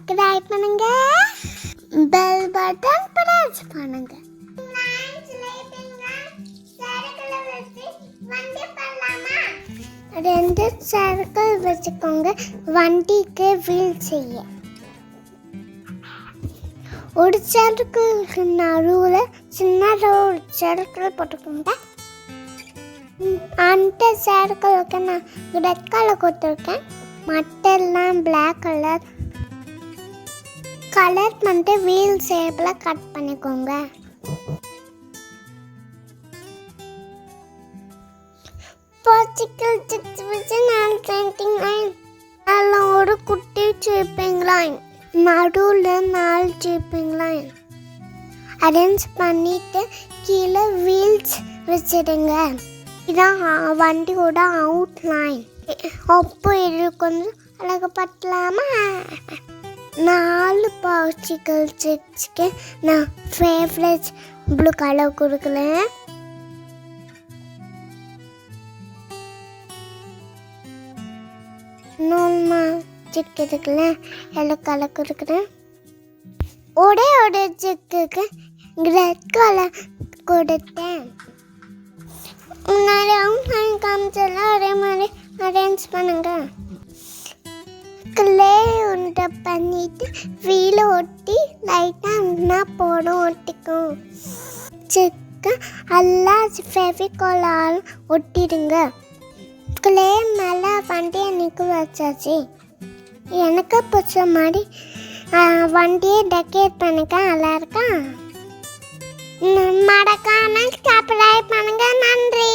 Subscribe பண்ணுங்க, bell button press பண்ணுங்க. ரெண்டு சர்க்கிள் வச்சுக்கோங்க வண்டிக்கு வீல் செய்ய. ஒரு சர்க்கிளுக்கு நடுவில் சின்னதாக ஒரு சர்க்கிள் போட்டுக்கோங்க. அந்த சர்க்கிளுக்கு நான் ரெட் கலர் கொடுத்துருக்கேன், மற்றெல்லாம் பிளாக் கலர். கலர் பண்ணிட்டு வீல் ஷேப்பில் கட் பண்ணிக்கோங்க. popsicle chips வச்சு நான் பெயிண்டிங் லைன் எல்லாம் ஒரு குட்டி ஷேப்பிங் லைன், நடுவில் 4 ஷேப்பிங் லைன் அரேஞ்ச் பண்ணிட்டு கீழே வீல்ஸ் வச்சிடுங்க. இதான் வண்டியோட அவுட் லைன். ஒப்பு இது கொஞ்சம் அழகுப்படலாமா? 4 popsicle chiப்ஸ்க்கு நான் ஃபேவரட் ப்ளூ கலர் கொடுக்குறேன். இன்னொன்று சிக்குதுக்குல எல்லோ கலர் கொடுக்குறேன். ஒரே ஒரு சிக்குக்கு ரெட் கலர் கொடுத்தேன். முன்னாடி அவுட் லைன் காமிச்செல்லாம் ஒரே மாதிரி அரேஞ்ச் பண்ணுங்க. கிளே உண்டை பண்ணிட்டு வீலை ஒட்டி லைட்டாக இருந்தா போடும் ஒட்டிக்கும். சிக்கு எல்லாம் ஃபெவிகாலால் ஒட்டிடுங்க. கிளே மேலே வண்டியை நிற்க வச்சாச்சு. எனக்கு பிடிச்ச மாதிரி வண்டியை டெக்கரேட் பண்ணிக்க நல்லா இருக்கா? மறக்காம சப்ஸ்கிரைப் பண்ணுங்க. நன்றி.